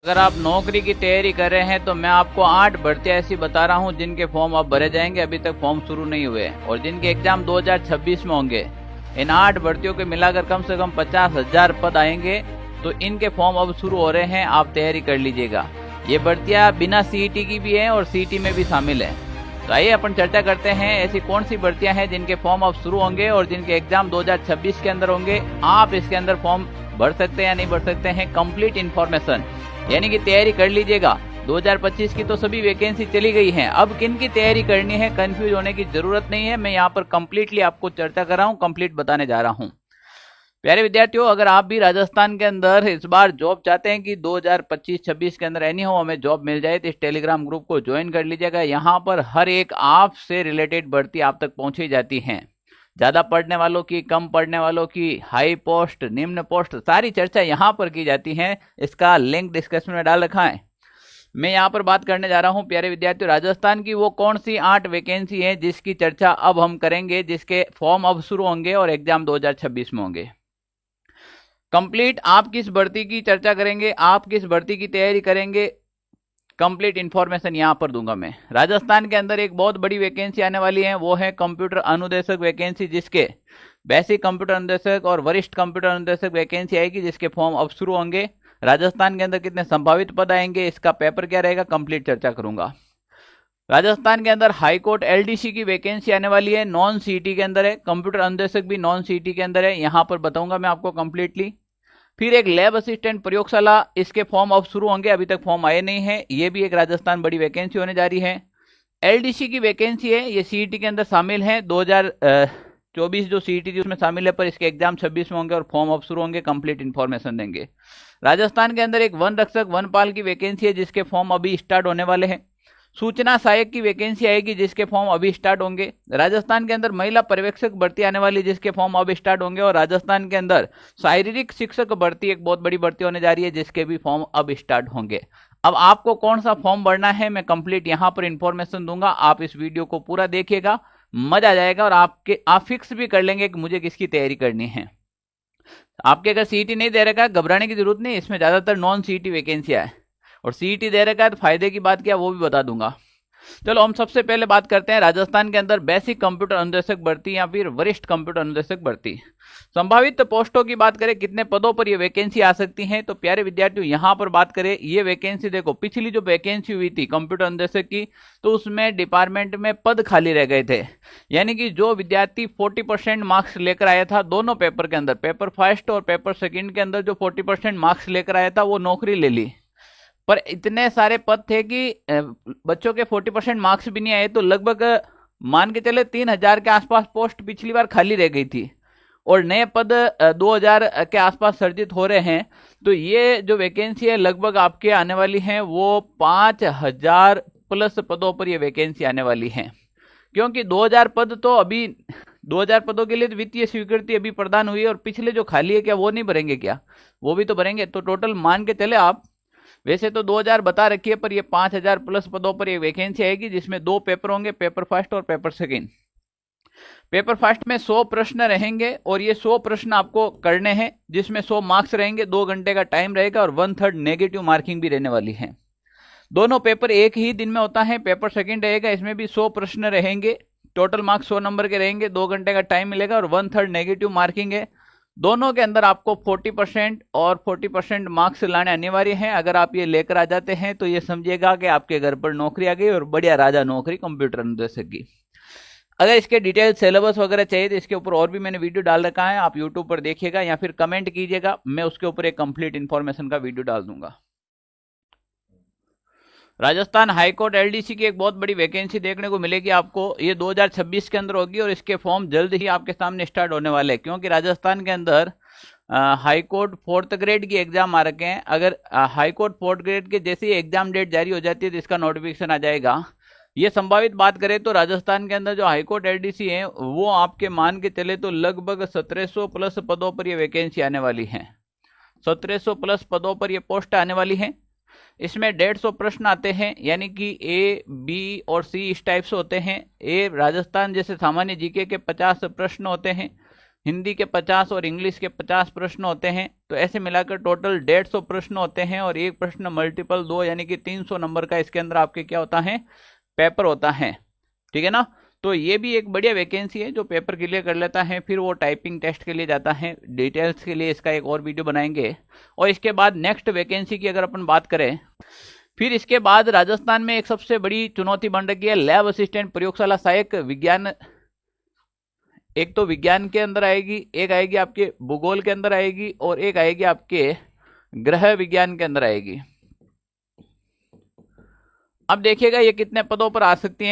अगर आप नौकरी की तैयारी कर रहे हैं तो मैं आपको 8 भर्तियां ऐसी बता रहा हूं जिनके फॉर्म अब भरे जाएंगे। अभी तक फॉर्म शुरू नहीं हुए और जिनके एग्जाम 2026 में होंगे। इन 8 भर्तियों के मिलाकर कम से कम 50,000 पद आएंगे। तो इनके फॉर्म अब शुरू हो रहे हैं, आप तैयारी कर लीजिएगा। ये भर्तियां बिना सीईटी की भी हैं और सीईटी में भी शामिल है। तो आइए अपन चर्चा करते हैं ऐसी कौन सी भर्तियां हैं जिनके फॉर्म अब शुरू होंगे और जिनके एग्जाम 2026 के अंदर होंगे। आप इसके अंदर फॉर्म भर सकते हैं या नहीं भर सकते हैं, कंप्लीट इन्फॉर्मेशन यानी कि तैयारी कर लीजिएगा। 2025 की तो सभी वैकेंसी चली गई हैं, अब किन की तैयारी करनी है कंफ्यूज होने की जरूरत नहीं है। मैं यहाँ पर कंप्लीटली आपको चर्चा कर रहा हूँ, कंप्लीट बताने जा रहा हूँ। प्यारे विद्यार्थियों, अगर आप भी राजस्थान के अंदर इस बार जॉब चाहते हैं कि 2025-26 के अंदर एनी हो हमें जॉब मिल जाए, तो इस टेलीग्राम ग्रुप को ज्वाइन कर लीजिएगा। यहाँ पर हर एक आपसे रिलेटेड भर्ती आप तक पहुंची जाती है। ज्यादा पढ़ने वालों की, कम पढ़ने वालों की, हाई पोस्ट, निम्न पोस्ट, सारी चर्चा यहाँ पर की जाती है। इसका लिंक डिस्क्रिप्शन में डाल रखा है। मैं यहाँ पर बात करने जा रहा हूँ प्यारे विद्यार्थियों, राजस्थान की वो कौन सी 8 वैकेंसी है जिसकी चर्चा अब हम करेंगे, जिसके फॉर्म अब शुरू होंगे और एग्जाम 2026 में होंगे। कंप्लीट आप किस भर्ती की चर्चा करेंगे, आप किस भर्ती की तैयारी करेंगे, कंप्लीट इंफॉर्मेशन यहां पर दूंगा मैं। राजस्थान के अंदर एक बहुत बड़ी वैकेंसी आने वाली है, वो है कंप्यूटर अनुदेशक वैकेंसी, जिसके बेसिक कंप्यूटर अनुदेशक और वरिष्ठ कंप्यूटर अनुदेशक वैकेंसी आएगी, जिसके फॉर्म अब शुरू होंगे। राजस्थान के अंदर कितने संभावित पद आएंगे, इसका पेपर क्या रहेगा, कंप्लीट चर्चा करूंगा। राजस्थान के अंदर हाईकोर्ट एलडीसी की वैकेंसी आने वाली है, नॉन सीईटी के अंदर है। कंप्यूटर अनुदेशक भी नॉन सीईटी के अंदर है, यहां पर बताऊंगा मैं आपको कंप्लीटली। फिर एक लैब असिस्टेंट प्रयोगशाला, इसके फॉर्म अब शुरू होंगे, अभी तक फॉर्म आए नहीं है। ये भी एक राजस्थान बड़ी वैकेंसी होने जा रही है। एलडीसी की वैकेंसी है, ये सीईटी के अंदर शामिल है। 2024 जो सीईटी थी उसमें शामिल है, पर इसके एग्जाम 26 में होंगे और फॉर्म अब शुरू होंगे, कंप्लीट इन्फॉर्मेशन देंगे। राजस्थान के अंदर एक वन रक्षक वनपाल की वैकेंसी है, जिसके फॉर्म अभी स्टार्ट होने वाले हैं। सूचना सहायक की वैकेंसी आएगी, जिसके फॉर्म अभी स्टार्ट होंगे। राजस्थान के अंदर महिला पर्यवेक्षक भर्ती आने वाली, जिसके फॉर्म अब स्टार्ट होंगे। और राजस्थान के अंदर शारीरिक शिक्षक भर्ती एक बहुत बड़ी भर्ती होने जा रही है, जिसके भी फॉर्म अब स्टार्ट होंगे। अब आपको कौन सा फॉर्म भरना है मैं कंप्लीट यहां पर इंफॉर्मेशन दूंगा, आप इस वीडियो को पूरा देखिएगा, मजा आ जाएगा। और आप फिक्स भी कर लेंगे कि मुझे किसकी तैयारी करनी है। आपके अगर सीईटी नहीं दे रखा है, घबराने की जरूरत नहीं, इसमें ज्यादातर नॉन सीईटी वैकेंसियां है। और सीईटी दे रखा है तो फायदे की बात क्या वो भी बता दूंगा। चलो हम सबसे पहले बात करते हैं राजस्थान के अंदर बेसिक कंप्यूटर अनुदेशक भर्ती या फिर वरिष्ठ कंप्यूटर अनुदेशक भर्ती। संभावित पोस्टों की बात करें, कितने पदों पर ये वैकेंसी आ सकती है, तो प्यारे विद्यार्थियों यहां पर बात करें, ये वैकेंसी देखो, पिछली जो वैकेंसी हुई थी कंप्यूटर अनुदेशक की, तो उसमें डिपार्टमेंट में पद खाली रह गए थे। यानी कि जो विद्यार्थी 40% मार्क्स लेकर आया था दोनों पेपर के अंदर, पेपर फर्स्ट और पेपर सेकंड के अंदर, जो 40% मार्क्स लेकर आया था वो नौकरी ले ली। पर इतने सारे पद थे कि बच्चों के 40% मार्क्स भी नहीं आए, तो लगभग मान के चले 3,000 के आसपास पोस्ट पिछली बार खाली रह गई थी और नए पद 2,000 के आसपास सर्जित हो रहे हैं। तो ये जो वैकेंसी है लगभग आपके आने वाली है वो 5,000 प्लस पदों पर ये वैकेंसी आने वाली है। क्योंकि 2,000 पद तो अभी 2,000 पदों के लिए तो वित्तीय स्वीकृति अभी प्रदान हुई है, और पिछले जो खाली है क्या वो नहीं भरेंगे क्या, वो भी तो भरेंगे। तो टोटल मान के चले आप, वैसे तो 2,000 बता रखी है, पर ये 5,000 प्लस पदों पर ये वैकेंसी आएगी, जिसमें 2 पेपर होंगे, पेपर फर्स्ट और पेपर सेकंड। पेपर फर्स्ट में 100 प्रश्न रहेंगे और ये 100 प्रश्न आपको करने हैं, जिसमें 100 मार्क्स रहेंगे, 2 घंटे का टाइम रहेगा और 1/3 नेगेटिव मार्किंग भी रहने वाली है। दोनों पेपर एक ही दिन में होता है। पेपर सेकंड रहेगा, इसमें भी 100 प्रश्न रहेंगे, टोटल मार्क्स 100 नंबर के रहेंगे, 2 घंटे का टाइम मिलेगा और 1/3 नेगेटिव मार्किंग है। दोनों के अंदर आपको 40% और 40% मार्क्स लाने अनिवार्य हैं। अगर आप ये लेकर आ जाते हैं तो ये समझिएगा कि आपके घर पर नौकरी आ गई और बढ़िया राजा नौकरी कंप्यूटर अनुदेशक की। अगर इसके डिटेल सिलेबस वगैरह चाहिए तो इसके ऊपर और भी मैंने वीडियो डाल रखा है, आप यूट्यूब पर देखिएगा या फिर कमेंट कीजिएगा, मैं उसके ऊपर एक कंप्लीट इन्फॉर्मेशन का वीडियो डाल दूंगा। राजस्थान हाईकोर्ट एलडीसी की एक बहुत बड़ी वैकेंसी देखने को मिलेगी आपको, ये 2026 के अंदर होगी और इसके फॉर्म जल्द ही आपके सामने स्टार्ट होने वाले हैं। क्योंकि राजस्थान के अंदर हाईकोर्ट 4th ग्रेड की एग्जाम आ रखे हैं। अगर हाईकोर्ट 4th ग्रेड के जैसे ही एग्जाम डेट जारी हो जाती है तो इसका नोटिफिकेशन आ जाएगा। ये संभावित बात करें तो राजस्थान के अंदर जो हाईकोर्ट एलडीसी है वो आपके मान के चले तो लगभग 1700 प्लस पदों पर ये वैकेंसी आने वाली है। 1700 प्लस पदों पर ये पोस्ट आने वाली है। इसमें 150 प्रश्न आते हैं, यानी कि ए, बी और सी इस टाइप से होते हैं। ए राजस्थान जैसे सामान्य जीके के 50 प्रश्न होते हैं, हिंदी के 50 और इंग्लिश के 50 प्रश्न होते हैं। तो ऐसे मिलाकर टोटल 150 प्रश्न होते हैं और एक प्रश्न मल्टीपल 2 यानी कि 300 नंबर का इसके अंदर आपके क्या होता है, पेपर होता है। ठीक है ना। तो ये भी एक बढ़िया वैकेंसी है, जो पेपर क्लियर कर लेता है फिर वो टाइपिंग टेस्ट के लिए जाता है। डिटेल्स के लिए इसका एक और वीडियो बनाएंगे। और इसके बाद नेक्स्ट वैकेंसी की अगर अपन बात करें, फिर इसके बाद राजस्थान में एक सबसे बड़ी चुनौती बन रही है लैब असिस्टेंट प्रयोगशाला सहायक विज्ञान। एक तो विज्ञान के अंदर आएगी, एक आएगी आपके भूगोल के अंदर आएगी, और एक आएगी आपके गृह विज्ञान के अंदर आएगी। अब देखिएगा ये कितने पदों पर आ सकती है।